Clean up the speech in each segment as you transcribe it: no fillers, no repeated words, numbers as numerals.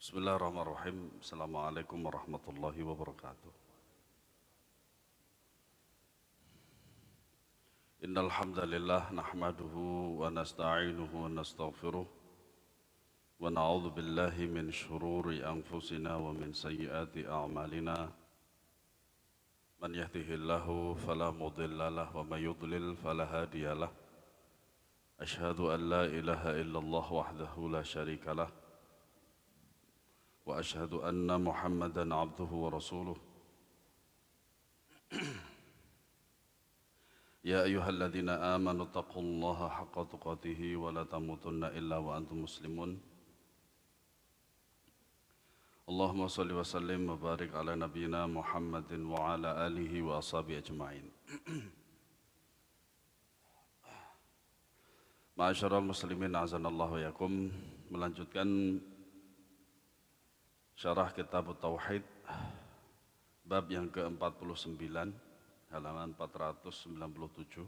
Bismillahirrahmanirrahim. Assalamualaikum warahmatullahi wabarakatuh. Innal hamdalillah nahmaduhu wa nasta'inuhu wa nastaghfiruh wa na'udzu billahi min shururi anfusina wa min sayyiati a'malina. Man yahdihillahu fala mudilla lahu wa may yudlil fala hadiyalah. Asyhadu an la ilaha illallah wahdahu la syarika lah wa asyhadu anna Muhammadan abduhu wa rasuluh. Ya ayyuhalladzina amanu taqullaha haqqa tuqatih wa la tamutunna illa wa antum muslimun. Allahumma salli wa sallim wa barik ala nabiyyina Muhammadin wa ala alihi wa ashabihi ajma'in. Ma'asyiral muslimin azanallahu yakum, melanjutkan syarah kitab Tauhid bab yang ke-49 halaman 497.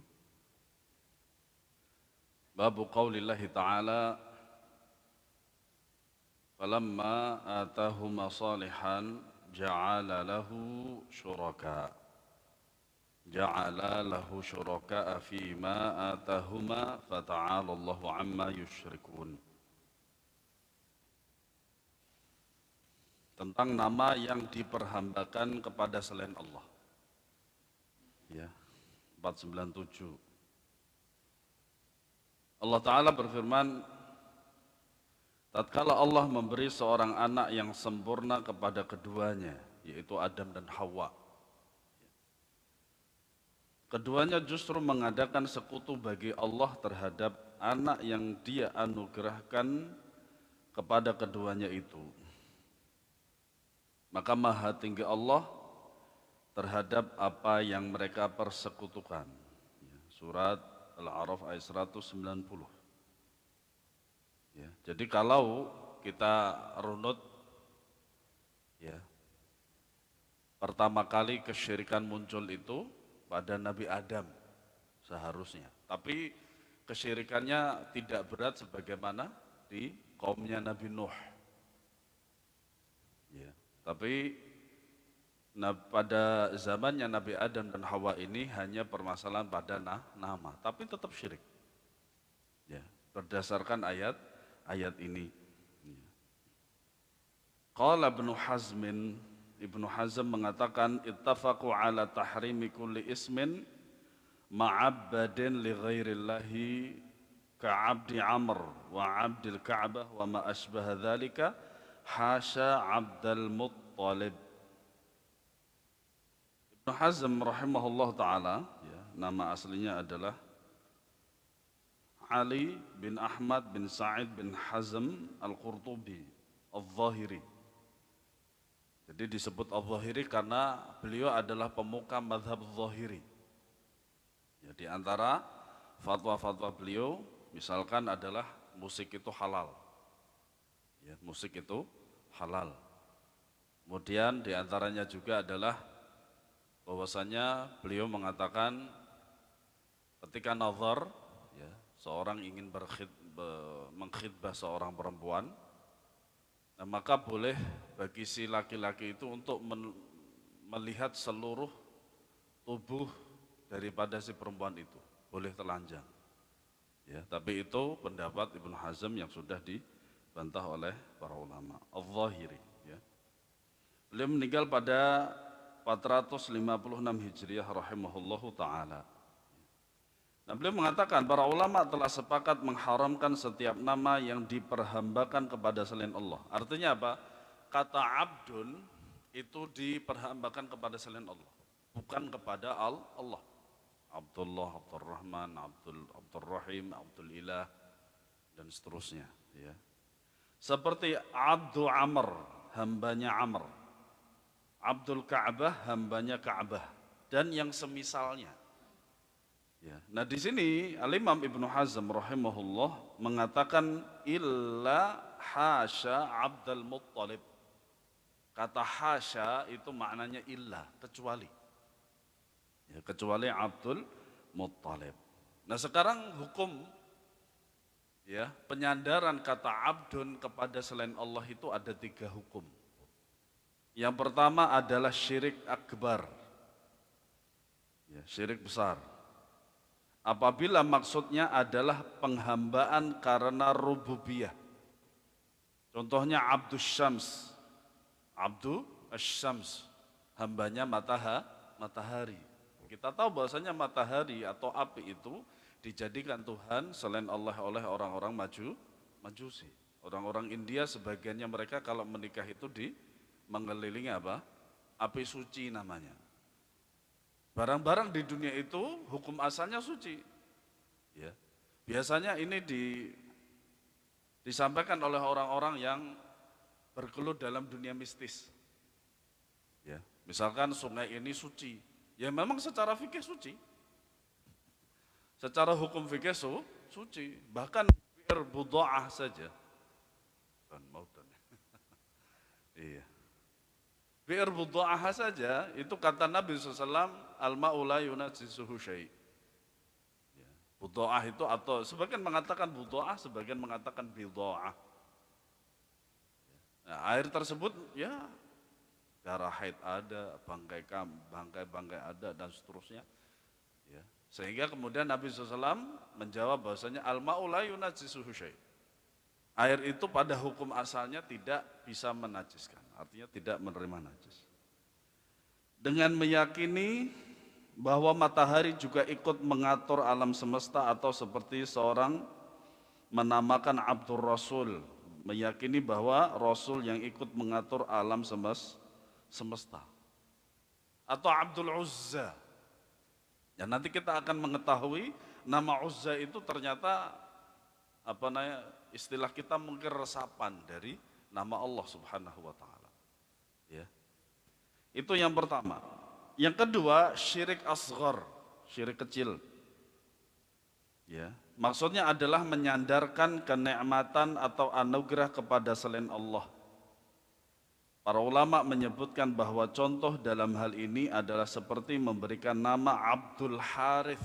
Bab qaulillahi ta'ala falamma atahuma salihan ja'ala lahu syuraka fima atahuma fata'ala Allahu amma yusyrikun. Tentang nama yang diperhambakan kepada selain Allah. Ya, 497. Allah Ta'ala berfirman, tatkala Allah memberi seorang anak yang sempurna kepada keduanya, yaitu Adam dan Hawa. Keduanya justru mengadakan sekutu bagi Allah terhadap anak yang Dia anugerahkan kepada keduanya itu. Maka maha tinggi Allah terhadap apa yang mereka persekutukan. Surat Al-A'raf ayat 190. Ya, jadi kalau kita runut, ya, pertama kali kesyirikan muncul itu pada Nabi Adam seharusnya. Tapi kesyirikannya tidak berat sebagaimana di kaumnya Nabi Nuh. Ya, tapi pada zamannya Nabi Adam dan Hawa ini hanya permasalahan pada nama, tapi tetap syirik. Ya, berdasarkan ayat ini. Ya. Qala Ibnu Hazm mengatakan ittafaqu ala tahrimi kulli ismin ma'abbadin li ghairillahi ka'abdi Amr wa 'abdil Ka'bah wa ma asbaha dzalika hasya 'Abdul Muttalib. Ibnu Hazm rahimahullah ta'ala, ya, nama aslinya adalah Ali bin Ahmad bin Sa'id bin Hazm Al-Qurtubi Al-Zahiri. Jadi disebut Al-Zahiri karena beliau adalah pemuka mazhab Zahiri. Ya, di antara fatwa-fatwa beliau misalkan adalah musik itu halal. Ya, musik itu halal. Kemudian di antaranya juga adalah bahwasanya beliau mengatakan ketika nazar, ya, seorang ingin mengkhidbah seorang perempuan, nah, maka boleh bagi si laki-laki itu untuk melihat seluruh tubuh daripada si perempuan itu, boleh telanjang. Ya, tapi itu pendapat Ibnu Hazm yang sudah dibantah oleh para ulama Al-Zahiri. Ya. Beliau meninggal pada 456 Hijriah rahimahullahu ta'ala. Nah, beliau mengatakan para ulama telah sepakat mengharamkan setiap nama yang diperhambakan kepada selain Allah. Artinya apa? Kata abdun itu diperhambakan kepada selain Allah, bukan kepada Allah. Abdullah, Abdurrahman, Abdurrahim, Abdul Ilah, dan seterusnya. Ya. Seperti Abdu Amr, hambanya Amr. Abdul Ka'bah, hambanya Ka'bah, dan yang semisalnya. Ya. Nah, di sini Al-Imam Ibnu Hazm rahimahullah mengatakan illa hasya Abdul Muttalib. Kata hasya itu maknanya illa, kecuali. Ya, kecuali Abdul Muttalib. Nah, sekarang hukum Ya, penyandaran kata abdun kepada selain Allah itu ada 3 hukum. Yang pertama adalah syirik akbar, ya, syirik besar. Apabila maksudnya adalah penghambaan karena rububiyah. Contohnya Abdus Syams, Abdu Syams, hambanya matahari. Kita tahu bahwasanya matahari atau api itu dijadikan Tuhan selain Allah oleh orang-orang Majusi. Orang-orang India sebagiannya mereka kalau menikah itu mengelilingi apa? Api suci namanya. Barang-barang di dunia itu hukum asalnya suci. Ya. Biasanya ini disampaikan oleh orang-orang yang bergelut dalam dunia mistis. Ya. Misalkan sungai ini suci, ya memang secara fikih suci. Secara hukum fikih suci. Bahkan bi'r budha'ah saja. Dan mautan. Iya. Bi'r budha'ah saja itu kata Nabi SAW, al-ma'u la yunajjisuhu syai'. Ya. Budha'ah itu atau sebagian mengatakan budha'ah, sebagian mengatakan bidha'ah. Nah, air tersebut ya darah haid ada, bangkai ada dan seterusnya. Ya. Sehingga kemudian Nabi SAW menjawab bahwasanya al-ma'u la yunajjisuhu syai'. Air itu pada hukum asalnya tidak bisa menajiskan, artinya tidak menerima najis. Dengan meyakini bahwa matahari juga ikut mengatur alam semesta atau seperti seorang menamakan Abdur Rasul, meyakini bahwa Rasul yang ikut mengatur alam semesta. Atau Abdul Uzza. Ya nanti kita akan mengetahui nama Uzza itu ternyata istilah kita mungkin resapan dari nama Allah Subhanahu wa taala. Ya. Itu yang pertama. Yang kedua, syirik asghar, syirik kecil. Ya. Maksudnya adalah menyandarkan kenikmatan atau anugerah kepada selain Allah. Para ulama menyebutkan bahwa contoh dalam hal ini adalah seperti memberikan nama Abdul Harith.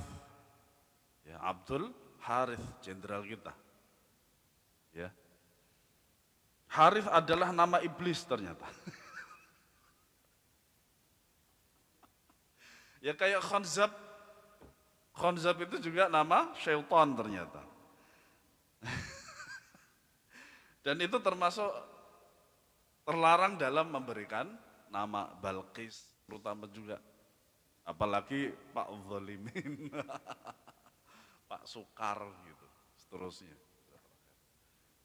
Ya, Abdul Harith, jenderal kita. Ya. Harith adalah nama iblis ternyata. Ya kayak Khanzab. Khanzab itu juga nama syaitan ternyata. Dan itu termasuk terlarang dalam memberikan nama Balqis terutama juga. Apalagi Pak Zalimin, Pak Sukar gitu, seterusnya.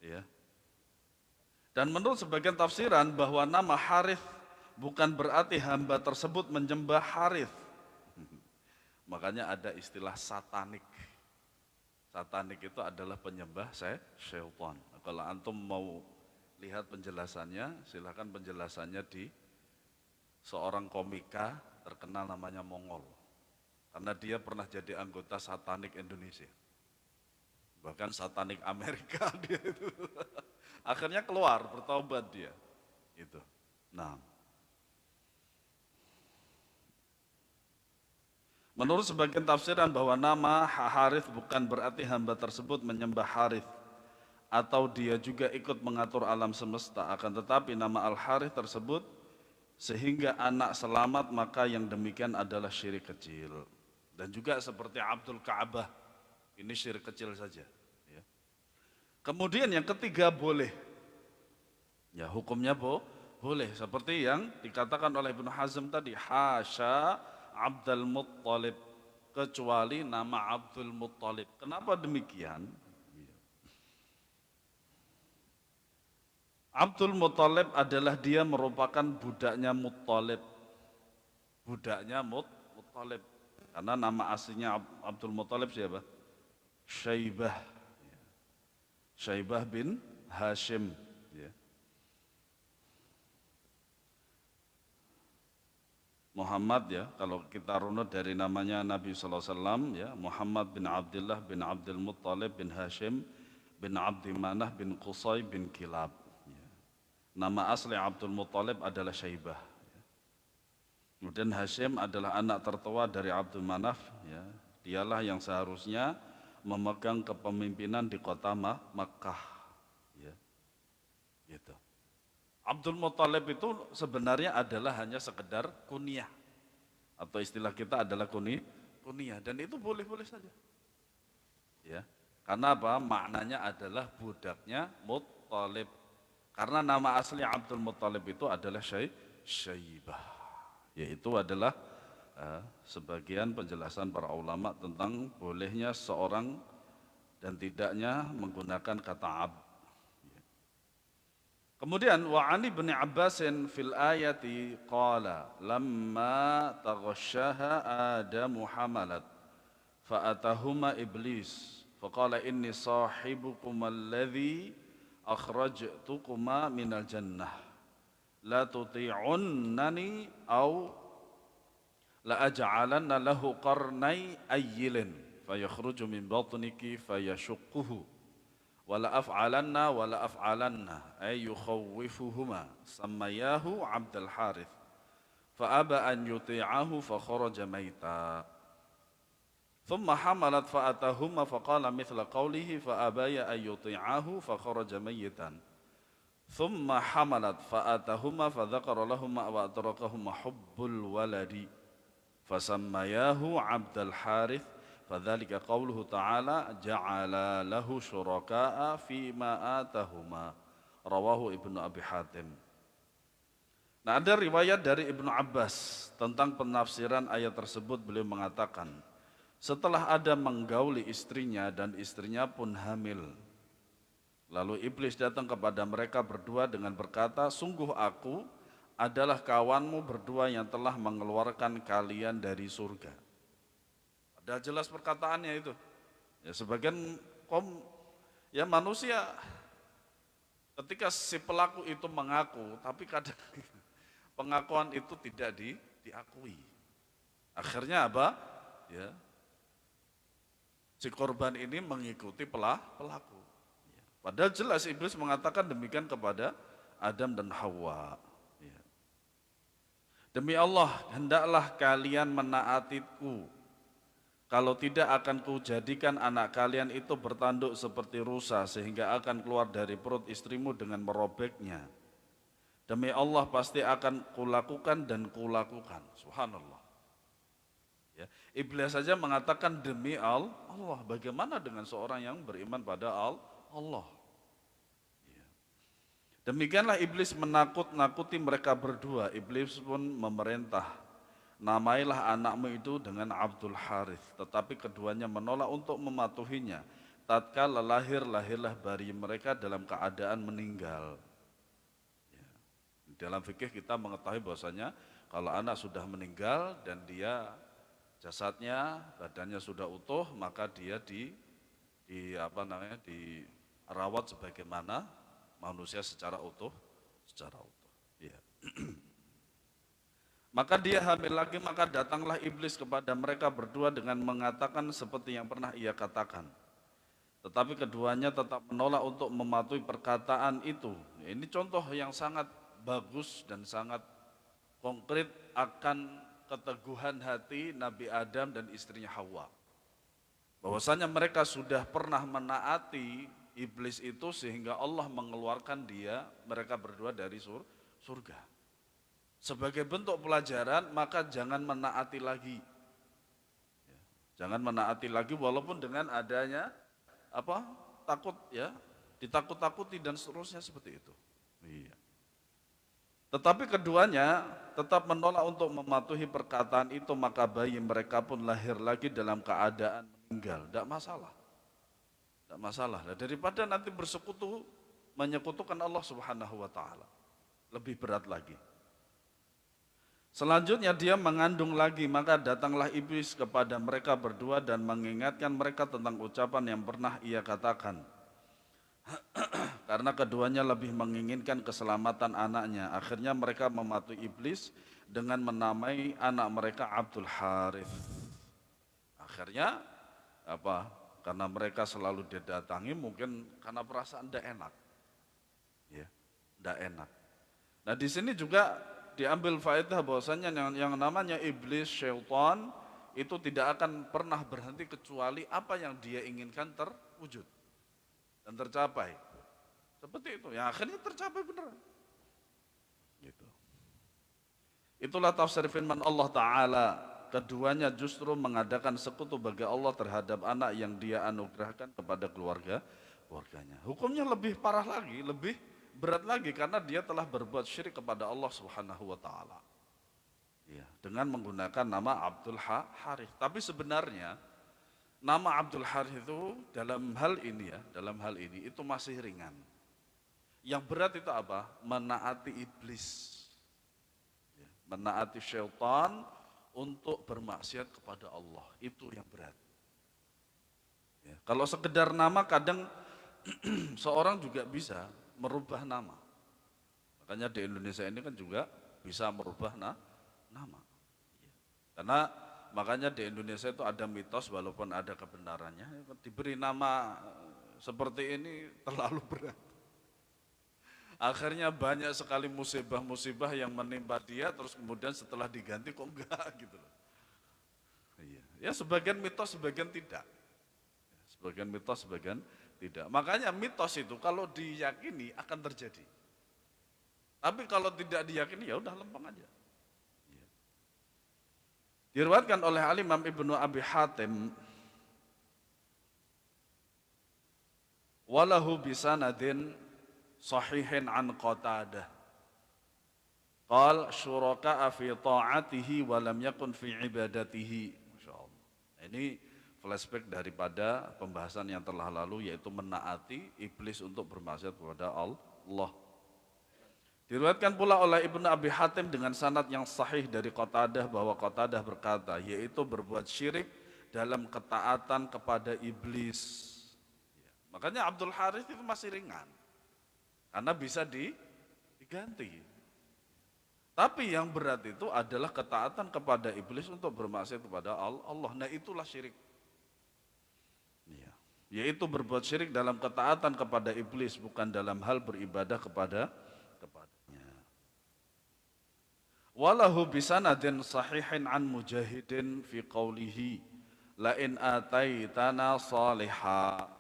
Ya. Dan menurut sebagian tafsiran bahwa nama Harith bukan berarti hamba tersebut menyembah Harith. Makanya ada istilah satanik. Satanik itu adalah penyembah syaitan. Kalau antum mau lihat penjelasannya, silakan penjelasannya di seorang komika terkenal namanya Mongol. Karena dia pernah jadi anggota satanik Indonesia. Bahkan satanik Amerika dia itu. Akhirnya keluar, bertobat dia. Itu. Nah. Menurut sebagian tafsiran bahwa nama Harith bukan berarti hamba tersebut menyembah Harith atau dia juga ikut mengatur alam semesta, akan tetapi nama Al-Harith tersebut sehingga anak selamat, maka yang demikian adalah syirik kecil. Dan juga seperti Abdul Ka'bah, ini syirik kecil saja. Ya. Kemudian yang ketiga boleh, ya hukumnya boleh. Seperti yang dikatakan oleh Ibnu Hazm tadi, hasya Abdul Muttalib, kecuali nama Abdul Muttalib. Kenapa demikian? Abdul Muttalib adalah dia merupakan budaknya Muttalib. Budaknya Muttalib. Karena nama aslinya Abdul Muttalib siapa? Syaibah. Syaibah bin Hashim. Ya. Muhammad ya, kalau kita runut dari namanya Nabi SAW ya, Muhammad bin Abdullah bin Abdul Muttalib bin Hashim bin Abdi Manah bin Qusay bin Kilab. Ya. Nama asli Abdul Muttalib adalah Syaibah. Ya. Kemudian Hashim adalah anak tertua dari Abdul Manaf. Ya. Dialah yang seharusnya memegang kepemimpinan di kota Makkah. Ya, gitu. Abdul Muthalib itu sebenarnya adalah hanya sekedar kunyah atau istilah kita adalah kunyah dan itu boleh-boleh saja. Ya. Karena apa? Maknanya adalah budaknya Muthalib. Karena nama asli Abdul Muthalib itu adalah Syaibah. Yaitu adalah sebagian penjelasan para ulama tentang bolehnya seorang dan tidaknya menggunakan kata abd. Kemudian wa ani bin Abbasin fil ayati qala lamma taghasyaha Adamu hamalat fa'atahuma iblis faqala inni sahibukum alladhi akhrajtukuma minal jannah la tuti'unnani aw la aj'alanna lahu qarnay ayyilin fayakhruju min batniki fayashukkuhu wala af'alanna ay yukhawwifuhuma sammayahu Abdul Harith fa aba an yuti'ahu fa kharaja maita thumma hamalat fa atahuma fa qala mithla qawlihi fa abaya an yuti'ahu fa kharaja mayitan thumma hamalat fa atahuma fa dzakara lahumma wa atarakahuma hubbul waladi fa sammayahu Abdul Harith fadzalika qauluhu ta'ala ja'ala lahu syuraka'a fima atahuma rawahu Ibnu Abi Hatim. Nah, ada riwayat dari Ibnu Abbas tentang penafsiran ayat tersebut. Beliau mengatakan setelah Adam menggauli istrinya dan istrinya pun hamil, lalu iblis datang kepada mereka berdua dengan berkata, sungguh aku adalah kawanmu berdua yang telah mengeluarkan kalian dari surga. Sudah jelas perkataannya itu. Ya, sebagian ya manusia ketika si pelaku itu mengaku, tapi kadang pengakuan itu tidak diakui. Akhirnya apa? Ya, si korban ini mengikuti pelaku. Ya. Padahal jelas iblis mengatakan demikian kepada Adam dan Hawa. Ya. Demi Allah, hendaklah kalian menaatiku. Kalau tidak akan kujadikan anak kalian itu bertanduk seperti rusa sehingga akan keluar dari perut istrimu dengan merobeknya. Demi Allah pasti akan kulakukan dan kulakukan. Subhanallah. Ya, iblis saja mengatakan demi Allah. Bagaimana dengan seorang yang beriman pada Allah? Ya. Demikianlah iblis menakut-nakuti mereka berdua. Iblis pun memerintah, namailah anakmu itu dengan Abdul Harith, tetapi keduanya menolak untuk mematuhinya. Tatkala lahirlah bayi mereka dalam keadaan meninggal. Ya. Dalam fikih kita mengetahui bahwasanya kalau anak sudah meninggal dan dia jasadnya, badannya sudah utuh, maka dia dirawat sebagaimana manusia secara utuh. Ya. Maka dia hamil lagi, maka datanglah iblis kepada mereka berdua dengan mengatakan seperti yang pernah ia katakan. Tetapi keduanya tetap menolak untuk mematuhi perkataan itu. Ini contoh yang sangat bagus dan sangat konkret akan keteguhan hati Nabi Adam dan istrinya Hawa. Bahwasanya mereka sudah pernah menaati iblis itu sehingga Allah mengeluarkan mereka berdua dari surga. Sebagai bentuk pelajaran, maka jangan menaati lagi. Jangan menaati lagi walaupun dengan adanya takut ya, ditakut-takuti dan seterusnya seperti itu. Iya. Tetapi keduanya tetap menolak untuk mematuhi perkataan itu, maka bayi mereka pun lahir lagi dalam keadaan meninggal. Tidak masalah. Tidak masalah. Daripada nanti bersekutu menyekutukan Allah Subhanahu wa taala. Lebih berat lagi. Selanjutnya dia mengandung lagi, maka datanglah iblis kepada mereka berdua dan mengingatkan mereka tentang ucapan yang pernah ia katakan. Karena keduanya lebih menginginkan keselamatan anaknya, akhirnya mereka mematuhi iblis dengan menamai anak mereka Abdul Harith. Akhirnya karena mereka selalu didatangi, mungkin karena perasaan tidak enak. Ya, tidak enak. Nah, di sini juga diambil faedah bahwasanya yang namanya iblis, syaitan itu tidak akan pernah berhenti kecuali apa yang dia inginkan terwujud dan tercapai. Seperti itu, yang akhirnya tercapai beneran. Gitu. Itulah tafsir firman Allah Ta'ala. Keduanya justru mengadakan sekutu bagi Allah terhadap anak yang dia anugerahkan kepada keluarganya. Hukumnya lebih parah lagi, lebih berat lagi karena dia telah berbuat syirik kepada Allah Subhanahu wa Ta'ala. Ya, dengan menggunakan nama Abdul Harith. Tapi sebenarnya nama Abdul Harith itu dalam hal ini itu masih ringan. Yang berat itu apa? Menaati iblis, ya, menaati syaitan untuk bermaksiat kepada Allah. Itu yang berat. Ya, kalau sekedar nama kadang seorang juga bisa merubah nama. Makanya di Indonesia ini kan juga bisa merubah nama. Karena makanya di Indonesia itu ada mitos walaupun ada kebenarannya, diberi nama seperti ini terlalu berat. Akhirnya banyak sekali musibah-musibah yang menimpa dia, terus kemudian setelah diganti kok enggak gitu loh. Ya sebagian mitos, sebagian tidak. Sebagian mitos, sebagian tidak. Makanya mitos itu kalau diyakini akan terjadi. Tapi kalau tidak diyakini ya udah lempeng aja. Diriwayatkan oleh Al-Imam Ibnu Abi Hatim walahu bisanadin sahihin an Qatadah qal syuraka'a fi ta'atihi wa lam yakun fi ibadatihi. Masyaallah. Ini flashback daripada pembahasan yang telah lalu, yaitu menaati iblis untuk bermaksiat kepada Allah. Diriwayatkan pula oleh Ibnu Abi Hatim dengan sanad yang sahih dari Qatadah bahwa Qatadah berkata, yaitu berbuat syirik dalam ketaatan kepada iblis. Makanya Abdul Harith itu masih ringan, karena bisa diganti. Tapi yang berat itu adalah ketaatan kepada iblis untuk bermaksiat kepada Allah. Nah itulah syirik. Yaitu berbuat syirik dalam ketaatan kepada iblis, bukan dalam hal beribadah kepadanya. Walahu bisanadin sahihin an Mujahidin fi qawlihi la in ataitana salihah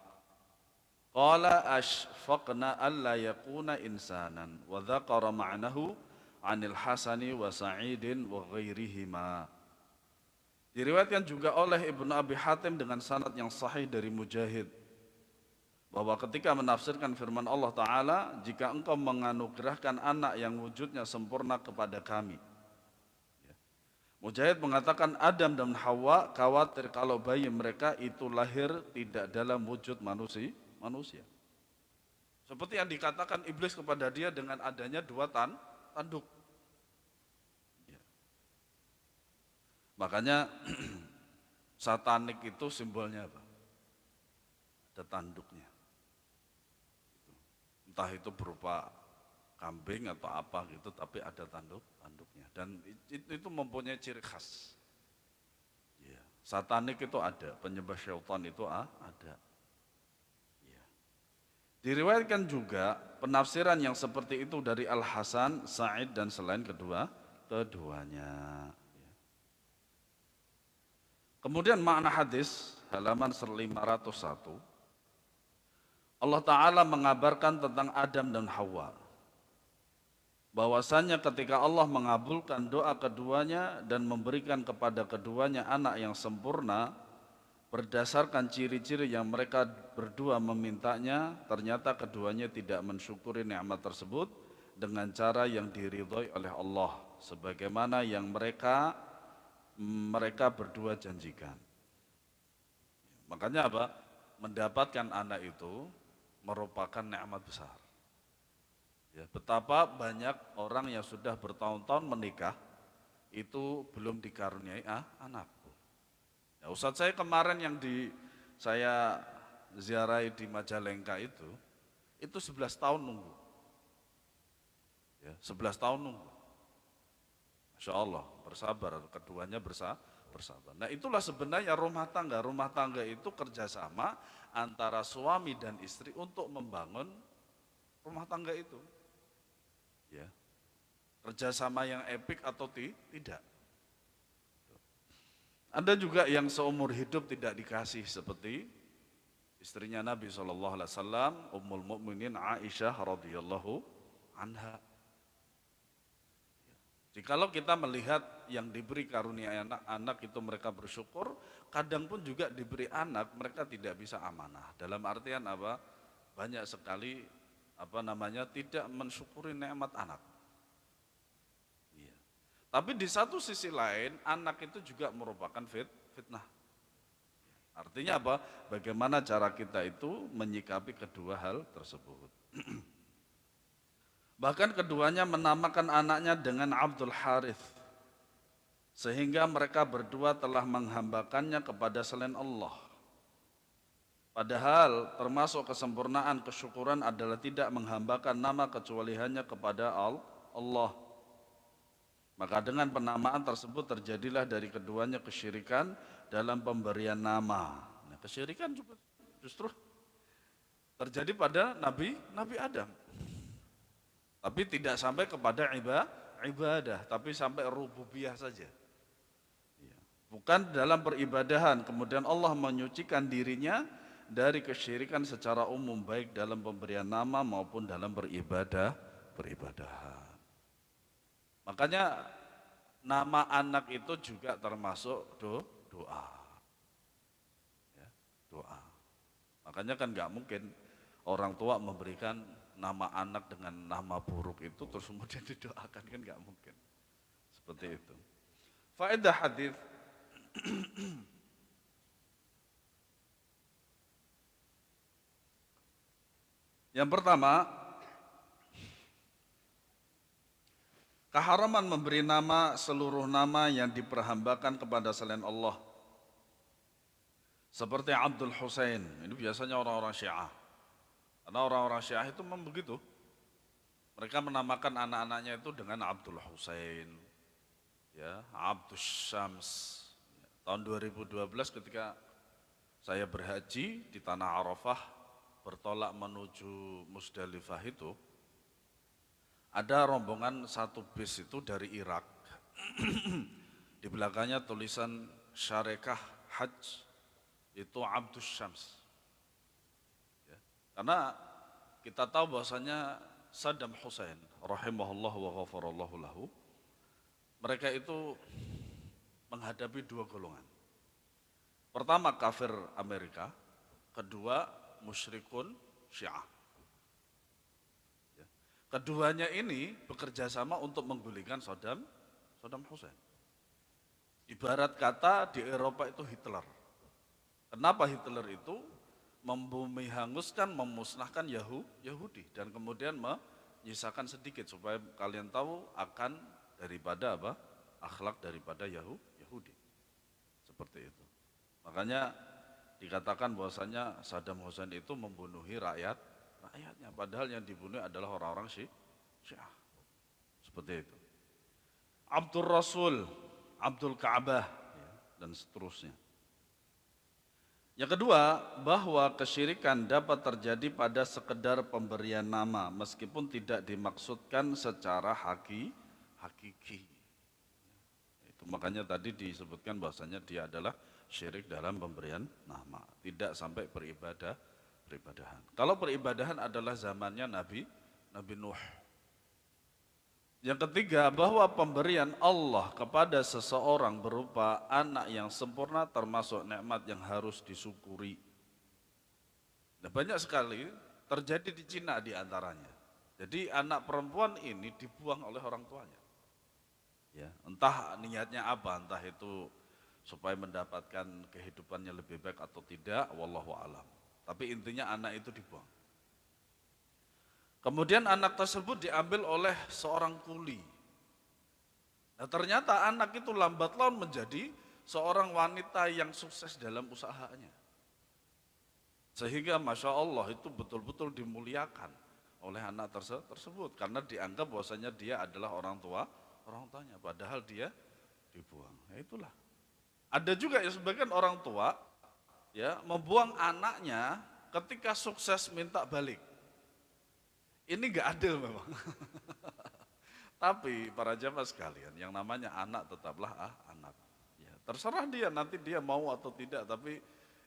qala ashfaqna alla yakuna insanan wa dzakara ma'nahu anil Hasani wa Sa'idin wa ghairihima. Diriwayatkan juga oleh Ibnu Abi Hatim dengan sanad yang sahih dari Mujahid bahwa ketika menafsirkan firman Allah Ta'ala, jika engkau menganugerahkan anak yang wujudnya sempurna kepada kami. Mujahid mengatakan Adam dan Hawa khawatir kalau bayi mereka itu lahir tidak dalam wujud manusia. Seperti yang dikatakan iblis kepada dia dengan adanya dua tanduk. Makanya satanik itu simbolnya apa? Ada tanduknya. Entah itu berupa kambing atau apa gitu, tapi ada tanduknya. Dan itu mempunyai ciri khas. Ya. Satanik itu ada, penyembah syaitan itu ada. Ya. Diriwayatkan juga penafsiran yang seperti itu dari Al-Hasan, Sa'id dan selain keduanya. Ya. Kemudian makna hadis halaman 501. Allah Ta'ala mengabarkan tentang Adam dan Hawa, bahwasanya ketika Allah mengabulkan doa keduanya dan memberikan kepada keduanya anak yang sempurna berdasarkan ciri-ciri yang mereka berdua memintanya, ternyata keduanya tidak mensyukuri nikmat tersebut dengan cara yang diridhoi oleh Allah sebagaimana yang mereka berdua janjikan. Makanya apa? Mendapatkan anak itu merupakan nikmat besar. Ya, betapa banyak orang yang sudah bertahun-tahun menikah itu belum dikaruniai anak. Ya, Ustadz saya kemarin yang saya ziarahi di Majalengka itu 11 tahun nunggu. Ya, 11 tahun nunggu. Masya Allah, bersabar, keduanya bersabar. Nah itulah sebenarnya rumah tangga. Rumah tangga itu kerjasama antara suami dan istri untuk membangun rumah tangga itu. Ya, kerjasama yang epik atau tidak. Ada juga yang seumur hidup tidak dikasih seperti istrinya Nabi SAW, Ummul Mukminin Aisyah radhiyallahu anha. Jikalau kita melihat yang diberi karunia anak itu mereka bersyukur, kadang pun juga diberi anak mereka tidak bisa amanah. Dalam artian apa? Banyak sekali tidak mensyukuri nikmat anak. Iya. Tapi di satu sisi lain, anak itu juga merupakan fitnah. Artinya apa? Bagaimana cara kita itu menyikapi kedua hal tersebut. Bahkan keduanya menamakan anaknya dengan Abdul Harith. Sehingga mereka berdua telah menghambakannya kepada selain Allah. Padahal termasuk kesempurnaan kesyukuran adalah tidak menghambakan nama kecuali hanya kepada Allah. Maka dengan penamaan tersebut terjadilah dari keduanya kesyirikan dalam pemberian nama. Nah, kesyirikan juga justru terjadi pada Nabi Adam. Tapi tidak sampai kepada ibadah, tapi sampai rububiyah saja. Bukan dalam peribadahan, kemudian Allah menyucikan dirinya dari kesyirikan secara umum, baik dalam pemberian nama maupun dalam peribadahan. Makanya nama anak itu juga termasuk doa. Ya, doa. Makanya kan nggak mungkin orang tua memberikan nama anak dengan nama buruk itu terus kemudian didoakan, kan nggak mungkin. Seperti itu. Faedah hadis yang pertama, keharaman memberi nama seluruh nama yang diperhambakan kepada selain Allah. Seperti Abdul Husain, ini biasanya orang-orang Syiah. Karena orang-orang Syiah itu memang begitu. Mereka menamakan anak-anaknya itu dengan Abdul Husain, ya, Abdus Syams. Tahun 2012 ketika saya berhaji di Tanah Arafah, bertolak menuju Musdalifah itu, ada rombongan satu bis itu dari Irak. Di belakangnya tulisan Syarikah Hajj, itu Abdus Syams. Ya. Karena kita tahu bahwasanya Saddam Hussein rahimahullah wa ghafarallahu lahu, mereka itu menghadapi dua golongan. Pertama kafir Amerika, kedua musyrikun Syiah. Ya. Keduanya ini bekerja sama untuk menggulingkan Saddam Hussein. Ibarat kata di Eropa itu Hitler. Kenapa Hitler itu membumi hanguskan, memusnahkan Yahudi dan kemudian menyisakan sedikit supaya kalian tahu akan daripada apa? Akhlak daripada Yahudi. Seperti itu. Makanya dikatakan bahwasanya Saddam Hussein itu membunuhi rakyatnya, padahal yang dibunuh adalah orang-orang Syiah. Seperti itu. Abdul Rasul, Abdul Ka'bah, ya, dan seterusnya. Yang kedua, bahwa kesyirikan dapat terjadi pada sekedar pemberian nama meskipun tidak dimaksudkan secara hakiki. Itu makanya tadi disebutkan bahwasanya dia adalah syirik dalam pemberian nama, tidak sampai peribadahan. Kalau peribadahan adalah zamannya Nabi Nuh. Yang ketiga, bahwa pemberian Allah kepada seseorang berupa anak yang sempurna termasuk nikmat yang harus disyukuri. Nah, banyak sekali terjadi di Cina di antaranya. Jadi anak perempuan ini dibuang oleh orang tuanya. Ya, entah niatnya apa, entah itu supaya mendapatkan kehidupannya lebih baik atau tidak, wallahu alam. Tapi intinya anak itu dibuang. Kemudian anak tersebut diambil oleh seorang kuli. Nah, ternyata anak itu lambat laun menjadi seorang wanita yang sukses dalam usahanya. Sehingga Masya Allah itu betul-betul dimuliakan oleh anak tersebut. Karena dianggap bahwasanya dia adalah orang tuanya. Padahal dia dibuang. Ya itulah. Ada juga ya sebagian orang tua ya membuang anaknya ketika sukses minta balik. Ini enggak adil memang. Tapi para jamaah sekalian, yang namanya anak tetaplah anak. Ya, Terserah dia, nanti dia mau atau tidak, tapi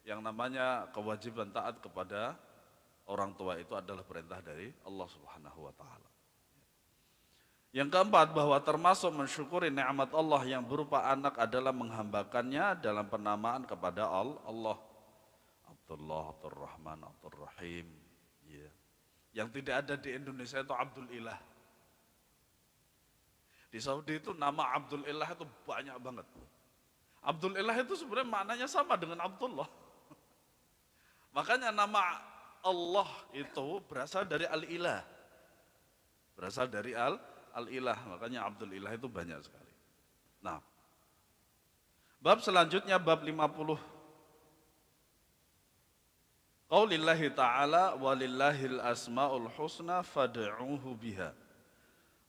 yang namanya kewajiban taat kepada orang tua itu adalah perintah dari Allah Subhanahu wa taala. Yang keempat, bahwa termasuk mensyukuri nikmat Allah yang berupa anak adalah menghambakannya dalam penamaan kepada Allah. Abdullah, Abdul Rahman, Abdul Rahim. Ya. Yang tidak ada di Indonesia itu Abdul Ilah. Di Saudi itu nama Abdul Ilah itu banyak banget. Abdul Ilah itu sebenarnya maknanya sama dengan Abdullah. Makanya nama Allah itu berasal dari Al-Ilah. Berasal dari Al-Ilah, makanya Abdul Ilah itu banyak sekali. Nah, bab selanjutnya bab 50. Qaulillahi ta'ala walillahil asmaul husna fad'uuhu biha.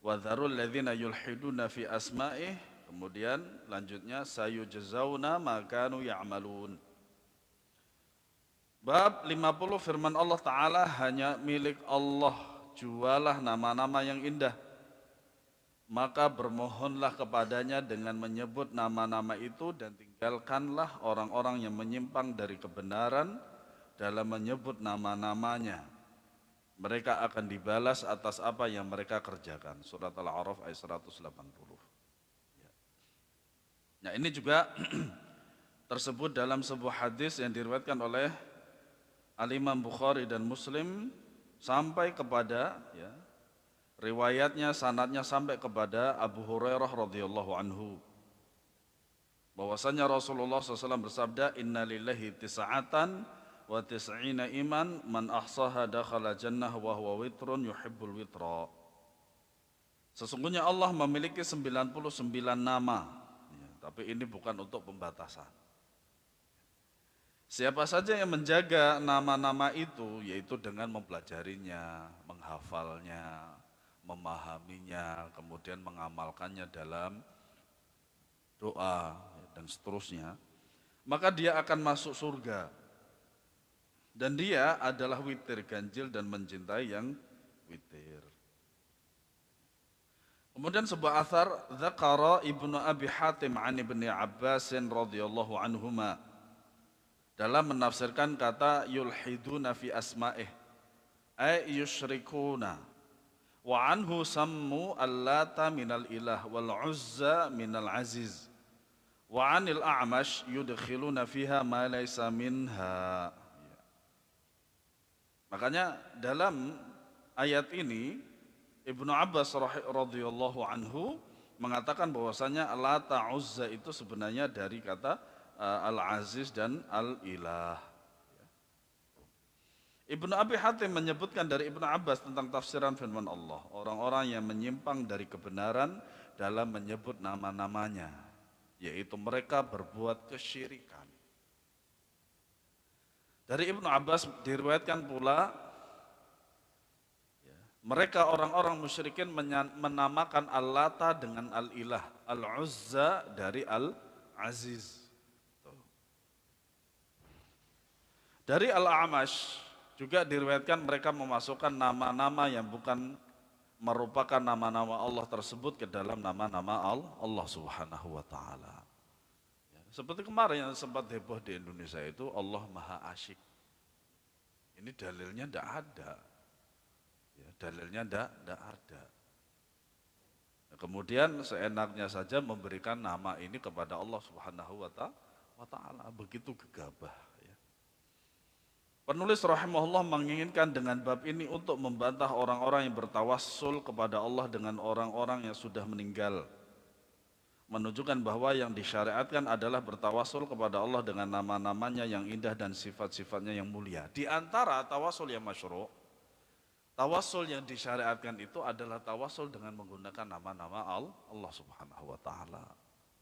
Wa dzarul ladzina yulhiduna fi asma'ih. Kemudian lanjutnya sayujzauna ma kanu ya'malun. Bab 50 firman Allah Ta'ala hanya milik Allah. Jualah nama-nama yang indah. Maka bermohonlah kepadanya dengan menyebut nama-nama itu dan tinggalkanlah orang-orang yang menyimpang dari kebenaran dalam menyebut nama-namanya. Mereka akan dibalas atas apa yang mereka kerjakan. Surat Al-A'raf ayat 180. Nah, ini juga tersebut dalam sebuah hadis yang diriwayatkan oleh Al-Imam Bukhari dan Muslim sampai kepada riwayatnya, sanadnya sampai kepada Abu Hurairah radhiyallahu anhu. Bahwasanya Rasulullah SAW bersabda, Inna lillahi tis'atan wa tis'ina iman, man ahsaha dakhala jannah wa huwa witrun yuhibbul witra. Sesungguhnya Allah memiliki 99 nama, tapi ini bukan untuk pembatasan. Siapa saja yang menjaga nama-nama itu, yaitu dengan mempelajarinya, menghafalnya, memahaminya, kemudian mengamalkannya dalam doa dan seterusnya, maka dia akan masuk surga. Dan dia adalah witir, ganjil dan mencintai yang witir. Kemudian sebuah athar, dzakara Ibnu Abi Hatim an Ibnu Abbas radhiyallahu anhuma, dalam menafsirkan kata yulhiduna fi asma'ih ay yusyrikuna. Wa anhu sammu allata minal ilah wal uzza minal aziz. Wa anil a'mash yudkhiluna fiha ma laysa minha. Makanya dalam ayat ini Ibnu Abbas radhiyallahu anhu mengatakan bahwasanya Lata Uzza itu sebenarnya dari kata Al-Aziz dan Al-Ilah. Ibnu Abi Hatim menyebutkan dari Ibnu Abbas tentang tafsiran firman Allah, orang-orang yang menyimpang dari kebenaran dalam menyebut nama-namanya, yaitu mereka berbuat kesyirikan. Dari Ibnu Abbas diriwayatkan pula, mereka orang-orang musyrikin menamakan Al-Lata dengan Al-Ilah, Al-Uzza dari Al-Aziz. Dari Al-A'mash juga diriwayatkan mereka memasukkan nama-nama yang bukan merupakan nama-nama Allah tersebut ke dalam nama-nama Allah Subhanahu wa taala. Seperti kemarin yang sempat heboh di Indonesia itu Allah Maha Asyik. Ini dalilnya tidak ada. Dalilnya tidak ada. Kemudian seenaknya saja memberikan nama ini kepada Allah Subhanahu wa taala, begitu gegabah. Penulis rahimahullah menginginkan dengan bab ini untuk membantah orang-orang yang bertawassul kepada Allah dengan orang-orang yang sudah meninggal. Menunjukkan bahwa yang disyariatkan adalah bertawassul kepada Allah dengan nama-namanya yang indah dan sifat-sifatnya yang mulia. Di antara tawassul yang masyru', tawassul yang disyariatkan itu adalah tawassul dengan menggunakan nama-nama Allah Subhanahu wa taala.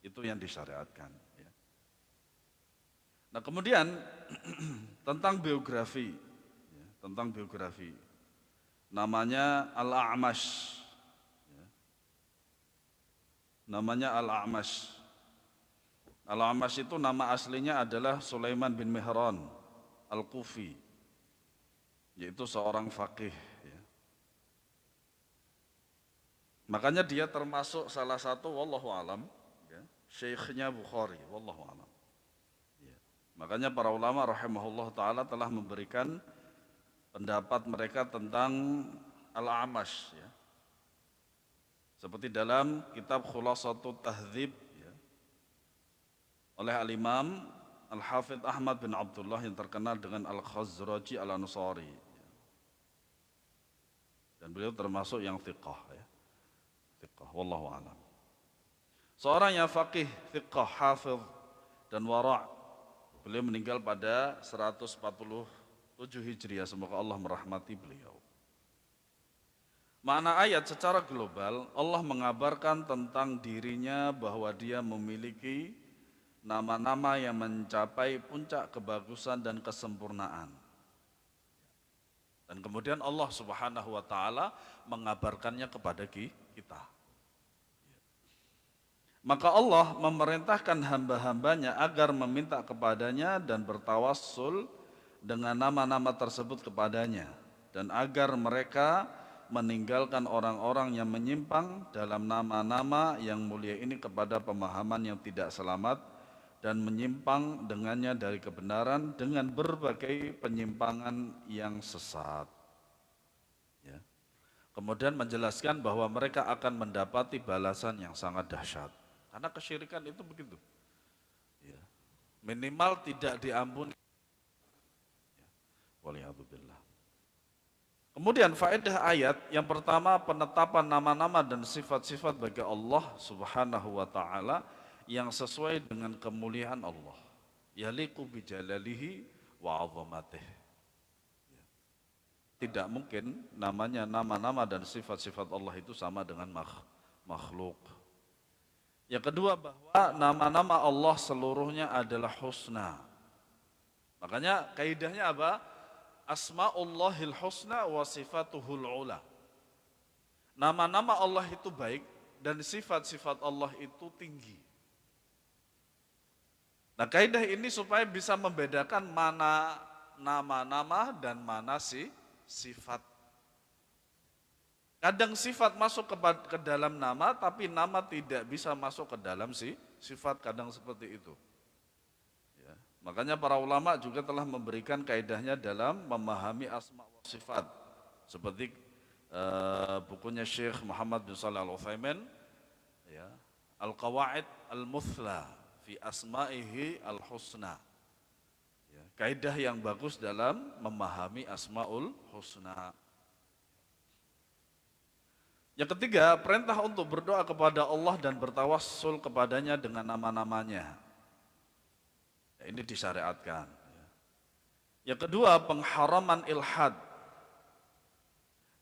Itu yang disyariatkan. Nah, kemudian tentang biografi, namanya Al-A'mash, namanya Al-A'mash. Al-A'mash itu nama aslinya adalah Sulaiman bin Mihran Al-Kufi, yaitu seorang faqih. Makanya dia termasuk salah satu, wallahu alam, syekhnya Bukhari, wallahu a'lam. Ya. Makanya para ulama rahimahullah taala telah memberikan pendapat mereka tentang Al-A'mash, ya. Seperti dalam kitab Khulasatut Tahdzib, ya, oleh Al-Imam Al-Hafidh Ahmad bin Abdullah yang terkenal dengan Al-Khazraji Al-Ansari, ya. Dan beliau termasuk yang thiqah, ya. Thiqah, wallahu a'lam. Seorang yang faqih, thiqah, hafidh dan wara', beliau meninggal pada 147 Hijriah, semoga Allah merahmati beliau. Makna ayat secara global, Allah mengabarkan tentang dirinya bahwa dia memiliki nama-nama yang mencapai puncak kebagusan dan kesempurnaan. Dan kemudian Allah Subhanahu wa taala mengabarkannya kepada kita. Maka Allah memerintahkan hamba-hambanya agar meminta kepadanya dan bertawassul dengan nama-nama tersebut kepadanya, dan agar mereka meninggalkan orang-orang yang menyimpang dalam nama-nama yang mulia ini kepada pemahaman yang tidak selamat dan menyimpang dengannya dari kebenaran dengan berbagai penyimpangan yang sesat. Ya. Kemudian menjelaskan bahwa mereka akan mendapati balasan yang sangat dahsyat. Karena kesyirikan itu begitu. Ya. Minimal tidak diampuni. Ya. Waliyadzubillah. Kemudian faedah ayat yang pertama, penetapan nama-nama dan sifat-sifat bagi Allah Subhanahu wa taala yang sesuai dengan kemuliaan Allah. Yaliqu bijalalihi wa 'azamatih. Tidak mungkin namanya nama-nama dan sifat-sifat Allah itu sama dengan makhluk. Yang kedua, bahwa nama-nama Allah seluruhnya adalah husna. Makanya kaidahnya apa? Asma'ullahil husna wa sifatuhul ula. Nama-nama Allah itu baik dan sifat-sifat Allah itu tinggi. Nah, kaidah ini supaya bisa membedakan mana nama-nama dan mana sifat. Kadang sifat masuk ke dalam nama, tapi nama tidak bisa masuk ke dalam sifat, kadang seperti itu. Ya. Makanya para ulama juga telah memberikan kaidahnya dalam memahami asma wa sifat. Seperti bukunya Syekh Muhammad bin Shalih Al-Utsaimin, ya, Al-Qawaid Al-Muthla fi Asma'ihi Al-Husna. Ya, kaidah yang bagus dalam memahami Asmaul Husna. Yang ketiga, perintah untuk berdoa kepada Allah dan bertawassul kepadanya dengan nama-namanya. Ya, ini disyariatkan. Yang kedua, pengharaman ilhad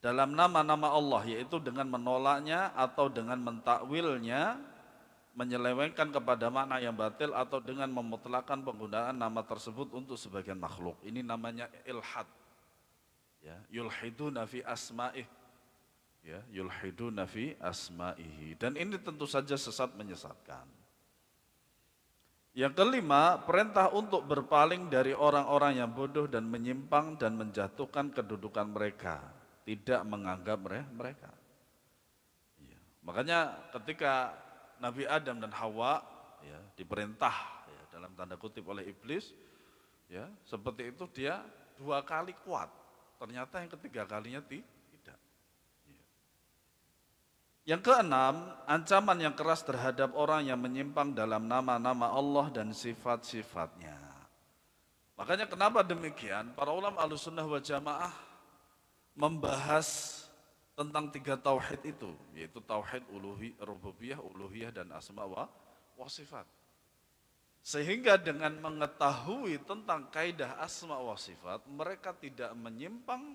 dalam nama-nama Allah, yaitu dengan menolaknya atau dengan mentakwilnya, menyelewengkan kepada makna yang batil, atau dengan memutlakan penggunaan nama tersebut untuk sebagian makhluk. Ini namanya ilhad. Ya, yulhiduna fi asma'ih. Ya, yulhiduna fi asma'ihi. Dan ini tentu saja sesat, menyesatkan. Yang kelima, perintah untuk berpaling dari orang-orang yang bodoh dan menyimpang dan menjatuhkan kedudukan mereka, tidak menganggap mereka. Ya. Makanya ketika Nabi Adam dan Hawa, ya, diperintah, ya, dalam tanda kutip oleh iblis, ya, seperti itu, dia 2 kali kuat. Ternyata yang ketiga kalinya tidak. Yang keenam, ancaman yang keras terhadap orang yang menyimpang dalam nama-nama Allah dan sifat-sifatnya. Makanya kenapa demikian? Para ulama Ahlussunnah wal Jamaah membahas tentang 3 tauhid itu, yaitu tauhid rububiyah, uluhiyah, dan asma wa sifat. Sehingga dengan mengetahui tentang kaidah asma wa sifat, mereka tidak menyimpang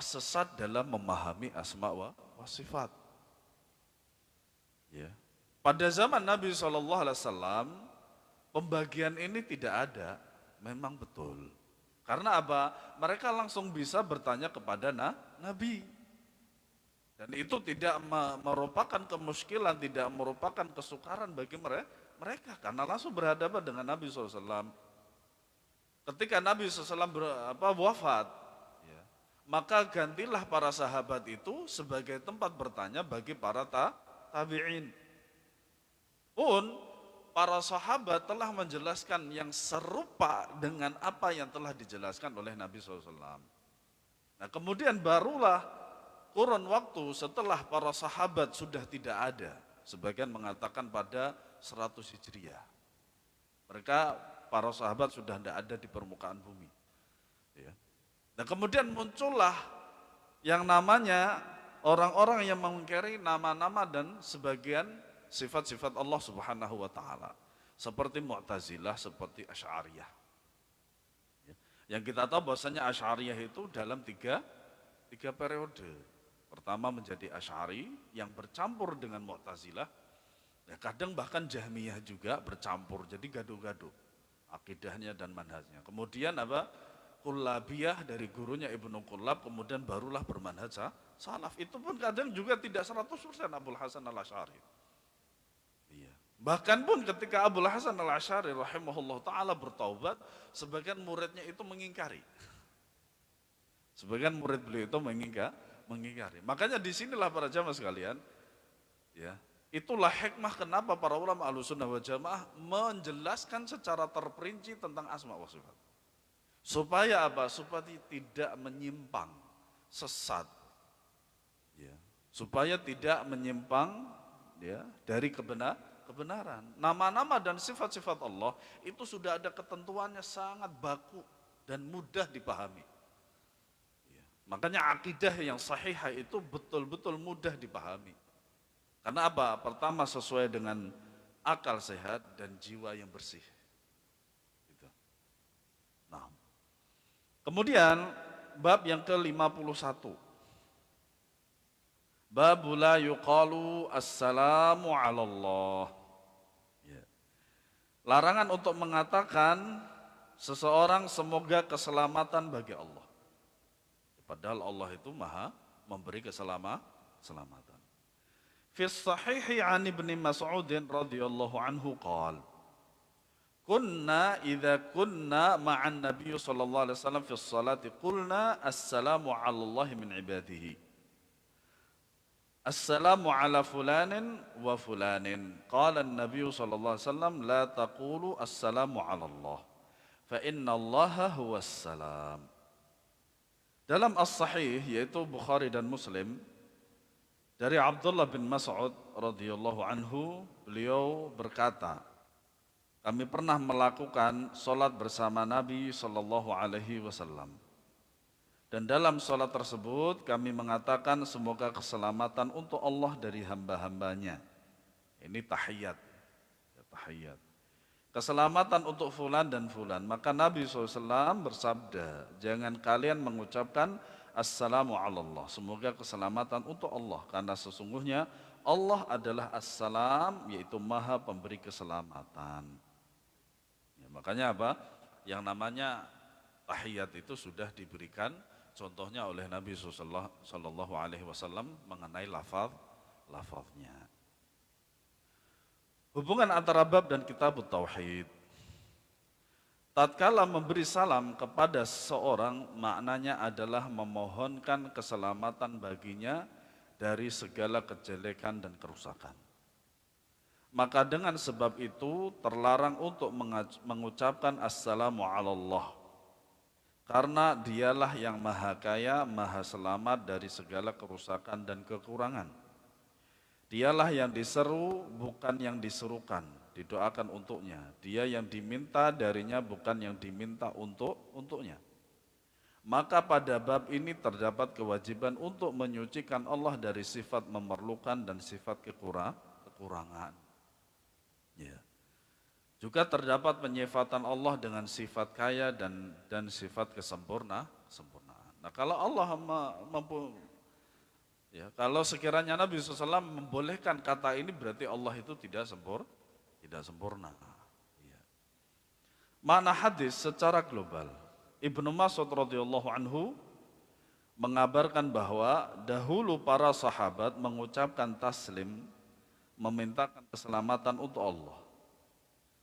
sesat dalam memahami asma wa sifat. Ya. Pada zaman Nabi SAW, pembagian ini tidak ada, memang betul. Karena apa? Mereka langsung bisa bertanya kepada Nabi. Dan itu tidak merupakan kemuskilan, tidak merupakan kesukaran bagi mereka. Karena langsung berhadapan dengan Nabi SAW. Ketika Nabi SAW wafat, ya, maka gantilah para sahabat itu sebagai tempat bertanya bagi para tabi'in. pun para sahabat telah menjelaskan yang serupa dengan apa yang telah dijelaskan oleh Nabi SAW. Nah kemudian barulah kurun waktu setelah para sahabat sudah tidak ada. Sebagian mengatakan pada 100 Hijriah. Mereka, para sahabat sudah tidak ada di permukaan bumi. Ya. Dan kemudian muncullah yang namanya orang-orang yang mengingkari nama-nama dan sebagian sifat-sifat Allah Subhanahu wa taala. Seperti Mu'tazilah, seperti Asy'ariyah. Ya. Yang kita tahu bahwasanya Asy'ariyah itu dalam tiga periode. Pertama menjadi Asy'ari yang bercampur dengan Mu'tazilah. Ya, kadang bahkan Jahmiyah juga bercampur, jadi gaduh-gaduh akidahnya dan manhajnya. Kemudian apa? Kullabiyah dari gurunya Ibnu Kullab, kemudian barulah bermanhaj salaf. Itu pun kadang juga tidak 100% Abul Hasan al-Asy'ari. Iya. Bahkan pun ketika Abul Hasan al-Asy'ari rahimahullah ta'ala bertaubat, sebagian muridnya itu mengingkari. Sebagian murid beliau itu mengingkari. Makanya disinilah para jamaah sekalian, ya, itulah hikmah kenapa para ulama Ahlussunnah wal Jamaah menjelaskan secara terperinci tentang asma wa sifat. Supaya apa? Supaya tidak menyimpang, sesat. Ya. Supaya tidak menyimpang, ya, dari kebenaran. Nama-nama dan sifat-sifat Allah itu sudah ada ketentuannya sangat baku dan mudah dipahami. Ya. Makanya akidah yang sahihah itu betul-betul mudah dipahami. Karena apa? Pertama sesuai dengan akal sehat dan jiwa yang bersih. Gitu. Nah, kemudian bab yang ke-51. Bab la yuqalu assalamu ala Allah. Ya. Larangan untuk mengatakan seseorang semoga keselamatan bagi Allah. Padahal Allah itu maha memberi keselamatan. Fi sahihi an Ibnu Mas'ud radhiyallahu anhu qala kunna idza kunna ma'an Nabiy sallallahu alaihi wasallam fi sholati qulna assalamu 'ala Allah min ibadihi. Assalamu 'ala fulanin wa fulanin. Qala an-nabiy sallallahu alaihi wasallam la taqulu assalamu 'ala Allah fa inna Allah huwas salam. Dalam as-sahih yaitu Bukhari dan Muslim dari Abdullah bin Mas'ud radhiyallahu anhu, beliau berkata, kami pernah melakukan salat bersama Nabi sallallahu alaihi wasallam. Dan dalam salat tersebut kami mengatakan semoga keselamatan untuk Allah dari hamba-hambanya. Ini tahiyat. Ya, tahiyat. Keselamatan untuk fulan dan fulan. Maka Nabi SAW bersabda, jangan kalian mengucapkan assalamu ala Allah. Semoga keselamatan untuk Allah. Karena sesungguhnya Allah adalah assalam, yaitu maha pemberi keselamatan. Ya, makanya apa? Yang namanya tahiyat itu sudah diberikan contohnya oleh Nabi Sallallahu Alaihi Wasallam mengenai lafaznya. Hubungan antara bab dan kitab tauhid. Tatkala memberi salam kepada seseorang, maknanya adalah memohonkan keselamatan baginya dari segala kejelekan dan kerusakan. Maka dengan sebab itu terlarang untuk mengucapkan assalamu ala Allah. Karena dialah yang maha kaya, maha selamat dari segala kerusakan dan kekurangan. Dialah yang diseru, bukan yang diserukan, didoakan untuknya. Dia yang diminta darinya, bukan yang diminta untuknya. Maka pada bab ini terdapat kewajiban untuk menyucikan Allah dari sifat memerlukan dan sifat kekurangan. Ya. Juga terdapat penyifatan Allah dengan sifat kaya dan sifat kesempurnaan. Nah, kalau Allah ya, kalau sekiranya Nabi SAW membolehkan kata ini berarti Allah itu tidak sempurna. Ya. Makna hadis secara global. Ibnu Mas'ud radhiyallahu anhu mengabarkan bahwa dahulu para sahabat mengucapkan taslim, memintakan keselamatan untuk Allah.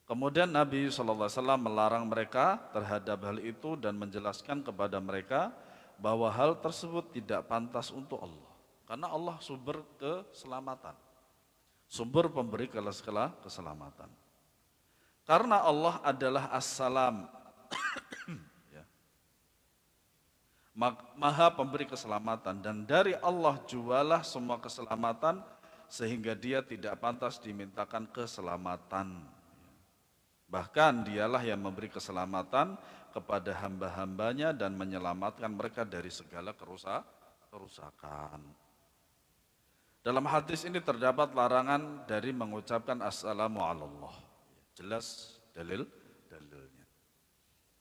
Kemudian Nabi SAW melarang mereka terhadap hal itu dan menjelaskan kepada mereka bahwa hal tersebut tidak pantas untuk Allah. Karena Allah sumber keselamatan, sumber pemberi keselamatan. Karena Allah adalah As-Salam, ya, Maha pemberi keselamatan, dan dari Allah jualah semua keselamatan sehingga dia tidak pantas dimintakan keselamatan. Bahkan dialah yang memberi keselamatan kepada hamba-hambanya dan menyelamatkan mereka dari segala kerusakan. Dalam hadis ini terdapat larangan dari mengucapkan assalamu alallah. Jelas dalilnya.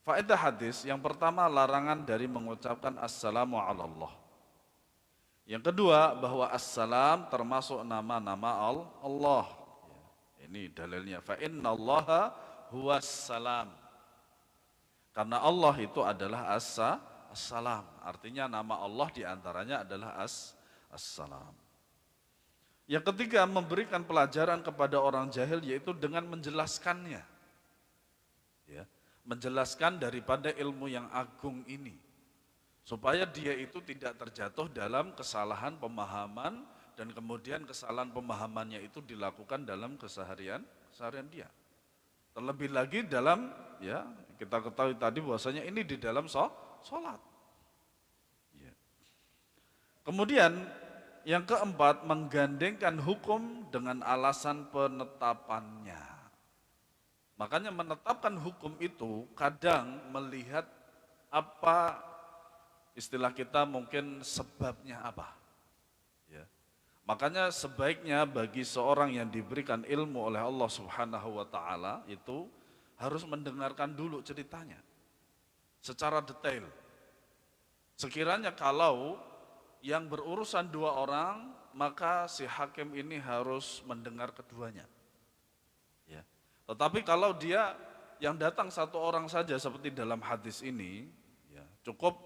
Faedah hadis yang pertama, larangan dari mengucapkan assalamu alallah. Yang kedua, bahwa assalam termasuk nama-nama Allah. Ini dalilnya. Fa innallaha huwas salam. Karena Allah itu adalah as-salam. Artinya nama Allah diantaranya adalah as-salam. Yang ketiga, memberikan pelajaran kepada orang jahil yaitu dengan menjelaskannya. Ya, menjelaskan daripada ilmu yang agung ini. Supaya dia itu tidak terjatuh dalam kesalahan pemahaman dan kemudian kesalahan pemahamannya itu dilakukan dalam keseharian dia. Terlebih lagi dalam, ya, kita ketahui tadi bahwasanya ini di dalam sholat. Ya. Kemudian yang keempat, menggandengkan hukum dengan alasan penetapannya. Makanya menetapkan hukum itu kadang melihat apa, istilah kita mungkin sebabnya apa. Ya. Makanya sebaiknya bagi seorang yang diberikan ilmu oleh Allah Subhanahu wa taala itu harus mendengarkan dulu ceritanya secara detail. Sekiranya kalau yang berurusan dua orang, maka si hakim ini harus mendengar keduanya. Ya. Tetapi kalau dia yang datang satu orang saja seperti dalam hadis ini, ya, cukup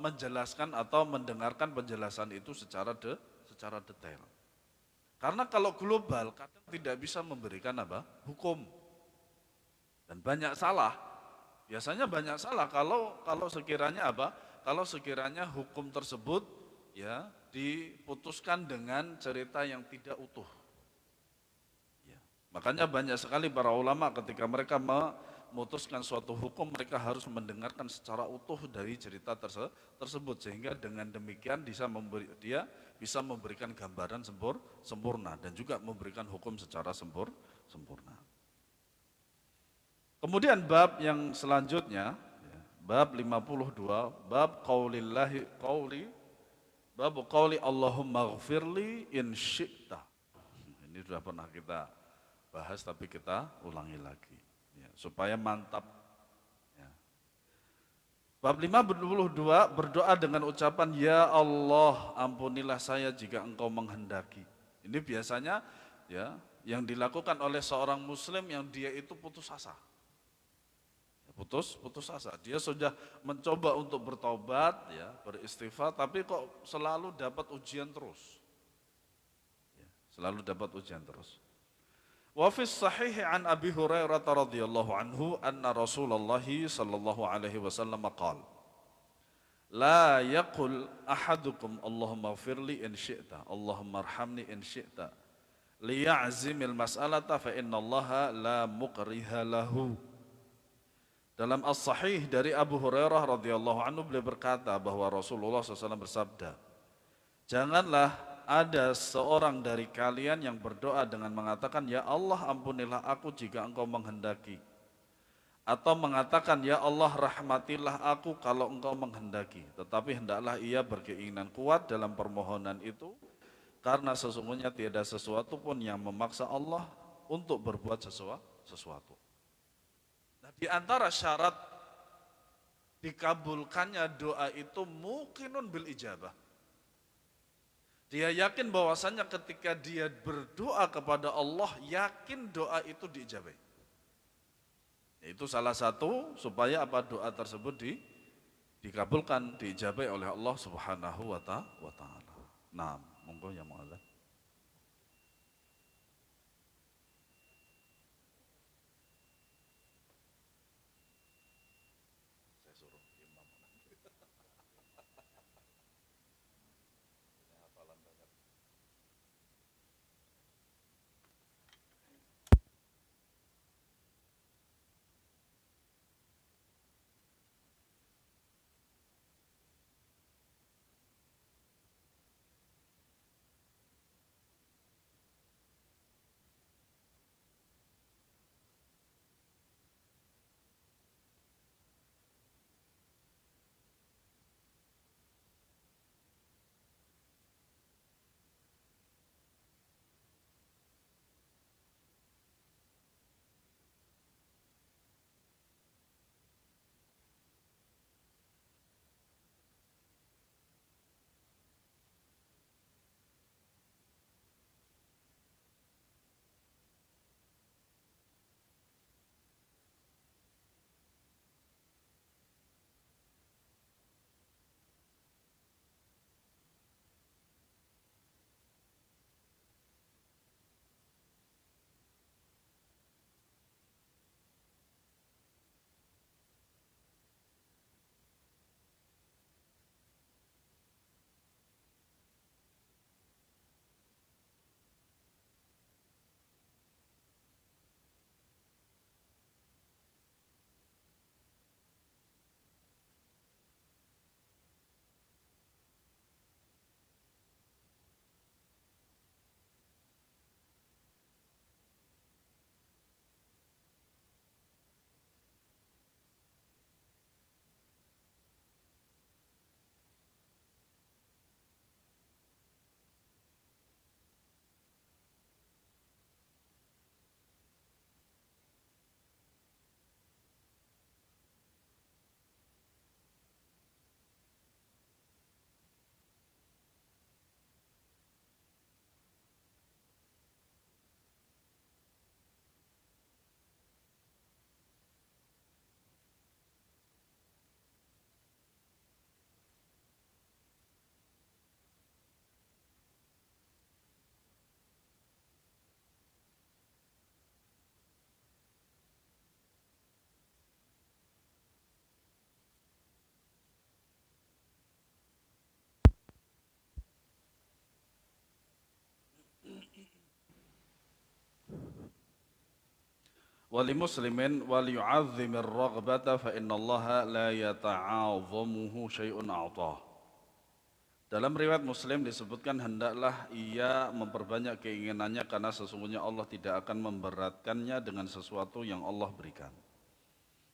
menjelaskan atau mendengarkan penjelasan itu secara detail. Karena kalau global kadang tidak bisa memberikan hukum. Dan banyak salah. Biasanya banyak salah kalau sekiranya kalau sekiranya hukum tersebut, ya, diputuskan dengan cerita yang tidak utuh. Ya. Makanya banyak sekali para ulama ketika mereka memutuskan suatu hukum, mereka harus mendengarkan secara utuh dari cerita tersebut sehingga dengan demikian dia bisa memberikan gambaran sempurna dan juga memberikan hukum secara sempurna. Kemudian bab yang selanjutnya, bab 52, bab qauli Allahumma ghfirli in syi'ta. Ini sudah pernah kita bahas tapi kita ulangi lagi, ya, supaya mantap. Ya. Bab 52, berdoa dengan ucapan ya Allah ampunilah saya jika engkau menghendaki. Ini biasanya, ya, yang dilakukan oleh seorang muslim yang dia itu putus asa. Putus asa. Dia sudah mencoba untuk bertobat, ya, beristighfar, tapi kok selalu dapat ujian terus. Ya, selalu dapat ujian terus. Wa fi sahih an Abi Hurairah radhiyallahu anhu anna Rasulullah sallallahu alaihi wasallam qala la yaqul ahadukum Allahumma ighfirli in syi'ta Allahumma arhamni in syi'ta liya'zimil mas'alata fa innallaha la muqriha lahu. Dalam As-Sahih dari Abu Hurairah radhiyallahu anhu, beliau berkata bahwa Rasulullah SAW bersabda, janganlah ada seorang dari kalian yang berdoa dengan mengatakan ya Allah ampunilah aku jika engkau menghendaki, atau mengatakan ya Allah rahmatilah aku kalau engkau menghendaki, tetapi hendaklah ia berkeinginan kuat dalam permohonan itu, karena sesungguhnya tiada sesuatu pun yang memaksa Allah untuk berbuat sesuatu. Di antara syarat dikabulkannya doa itu mungkinun bil ijabah. Dia yakin bahwasannya ketika dia berdoa kepada Allah, yakin doa itu diijabai. Itu salah satu supaya doa tersebut dikabulkan, diijabai oleh Allah Subhanahu wa taala. Nah, monggo ya muadzin. Wali muslimin wal yu'azzimir raghbata fa innallaha la yata'azzamuhu syai'un a'tah. Dalam riwayat Muslim disebutkan hendaklah ia memperbanyak keinginannya karena sesungguhnya Allah tidak akan memberatkannya dengan sesuatu yang Allah berikan.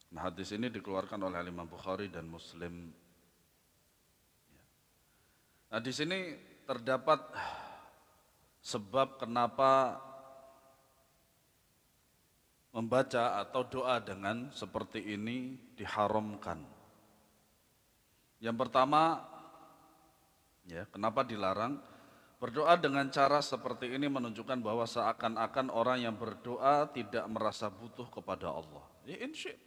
Nah, hadis ini dikeluarkan oleh Imam Bukhari dan Muslim. Nah, di sini terdapat sebab kenapa membaca atau doa dengan seperti ini diharamkan. Yang pertama, ya, kenapa dilarang? Berdoa dengan cara seperti ini menunjukkan bahwa seakan-akan orang yang berdoa tidak merasa butuh kepada Allah. Ya insya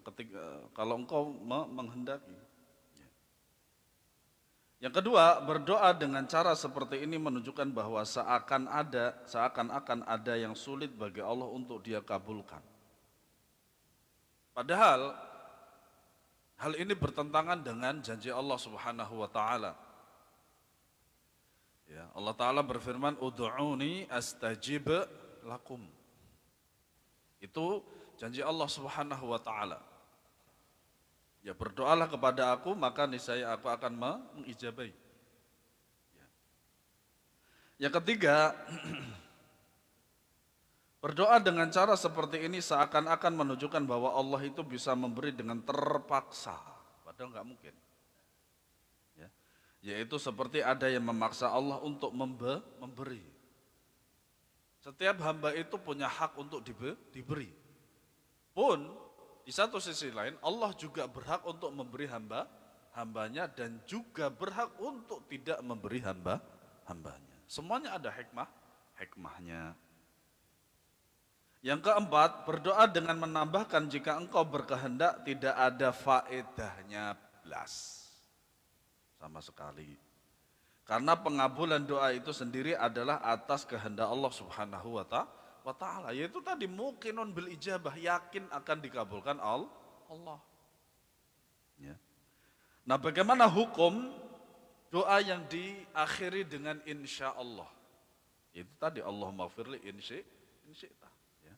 ketika kalau engkau menghendaki. Yang kedua, berdoa dengan cara seperti ini menunjukkan bahwa seakan-akan ada yang sulit bagi Allah untuk dia kabulkan. Padahal hal ini bertentangan dengan janji Allah Subhanahu wa taala. Ya, Allah taala berfirman, "Ud'uni astajib lakum." Itu janji Allah Subhanahu wa taala. Ya, berdoalah kepada aku maka niscaya aku akan mengijabahi. Ya. Yang ketiga, berdoa dengan cara seperti ini seakan-akan menunjukkan bahwa Allah itu bisa memberi dengan terpaksa, padahal nggak mungkin. Ya. Yaitu seperti ada yang memaksa Allah untuk memberi. Setiap hamba itu punya hak untuk diberi. Pun di satu sisi lain, Allah juga berhak untuk memberi hambanya dan juga berhak untuk tidak memberi hambanya. Semuanya ada hikmahnya. Yang keempat, berdoa dengan menambahkan jika engkau berkehendak tidak ada faedahnya belas. Sama sekali. Karena pengabulan doa itu sendiri adalah atas kehendak Allah Subhanahu wa ta'ala, yaitu tadi muqinun bil ijabah, yakin akan dikabulkan Allah. Ya. Nah, bagaimana hukum doa yang diakhiri dengan insya Allah? Itu tadi Allahumma firli insyi'ta. Ya.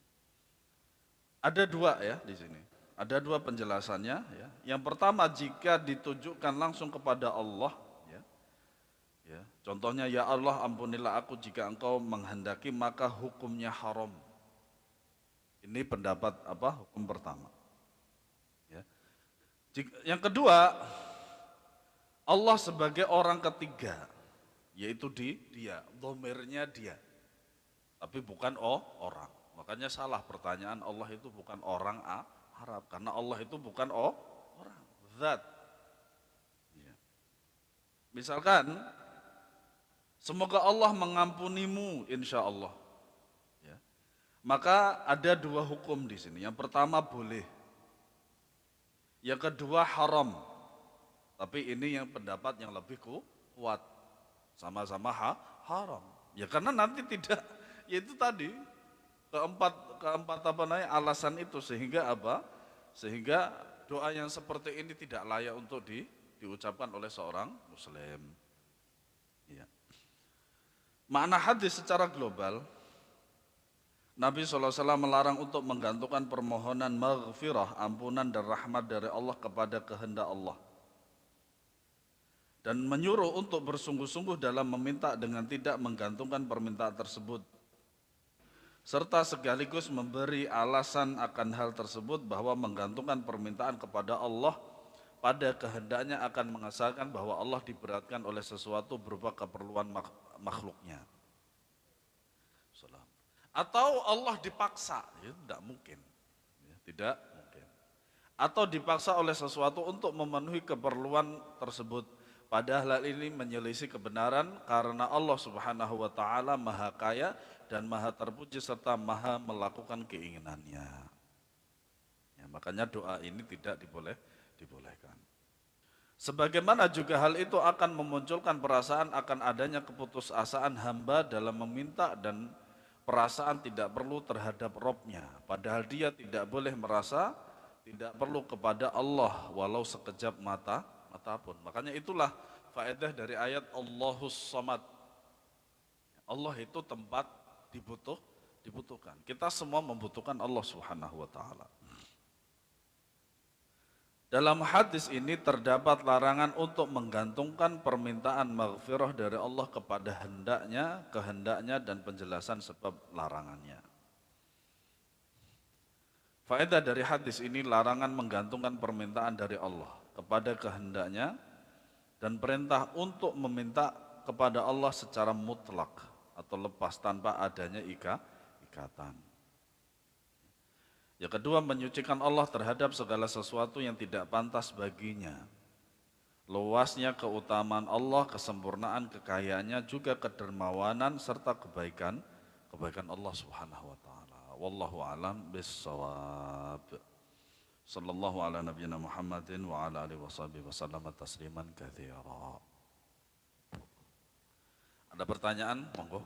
Ada dua ya di sini. Ada dua penjelasannya. Ya. Yang pertama, jika ditujukan langsung kepada Allah. Ya, contohnya, ya Allah ampunilah aku jika engkau menghendaki maka hukumnya haram. Ini pendapat hukum pertama. Ya. Yang kedua, Allah sebagai orang ketiga, yaitu dia, dhamirnya dia, tapi bukan orang. Makanya salah pertanyaan, Allah itu bukan orang Arab, karena Allah itu bukan orang, zat. Ya. Misalkan, semoga Allah mengampunimu, insya Allah. Ya. Maka ada dua hukum di sini. Yang pertama boleh, yang kedua haram. Tapi ini yang pendapat yang lebih kuat, sama-sama haram. Ya karena nanti tidak, yaitu tadi keempat alasan itu sehingga Sehingga doa yang seperti ini tidak layak untuk diucapkan oleh seorang Muslim. Ya. Makna hadis secara global, Nabi SAW melarang untuk menggantungkan permohonan maghfirah, ampunan dan rahmat dari Allah kepada kehendak Allah. Dan menyuruh untuk bersungguh-sungguh dalam meminta dengan tidak menggantungkan permintaan tersebut. Serta sekaligus memberi alasan akan hal tersebut bahwa menggantungkan permintaan kepada Allah pada kehendaknya akan mengesahkan bahwa Allah diberatkan oleh sesuatu berupa keperluan makhluknya. Atau Allah dipaksa, ya tidak mungkin. Ya, tidak mungkin. Atau dipaksa oleh sesuatu untuk memenuhi keperluan tersebut. Padahal hal ini menyelisih kebenaran karena Allah Subhanahu wa taala Maha Kaya dan Maha Terpuji serta Maha melakukan keinginannya. Ya, makanya doa ini tidak dibolehkan. Sebagaimana juga hal itu akan memunculkan perasaan akan adanya keputusasaan hamba dalam meminta dan perasaan tidak perlu terhadap Robnya. Padahal dia tidak boleh merasa tidak perlu kepada Allah walau sekejap mata pun. Makanya itulah faedah dari ayat Allahus Samad. Allah itu tempat dibutuhkan. Kita semua membutuhkan Allah Subhanahu wa taala. Dalam hadis ini terdapat larangan untuk menggantungkan permintaan maghfirah dari Allah kepada kehendaknya dan penjelasan sebab larangannya. Faedah dari hadis ini larangan menggantungkan permintaan dari Allah kepada kehendaknya dan perintah untuk meminta kepada Allah secara mutlak atau lepas tanpa adanya ikatan. Yang kedua, menyucikan Allah terhadap segala sesuatu yang tidak pantas baginya. Luasnya keutamaan Allah, kesempurnaan kekayaannya, juga kedermawanan serta kebaikan Allah Subhanahu wa taala. Wallahu alam bissawab. Sallallahu ala nabiyyina Muhammadin wa ala alihi washabihi wasallam tasliman katsira. Ada pertanyaan? Monggo.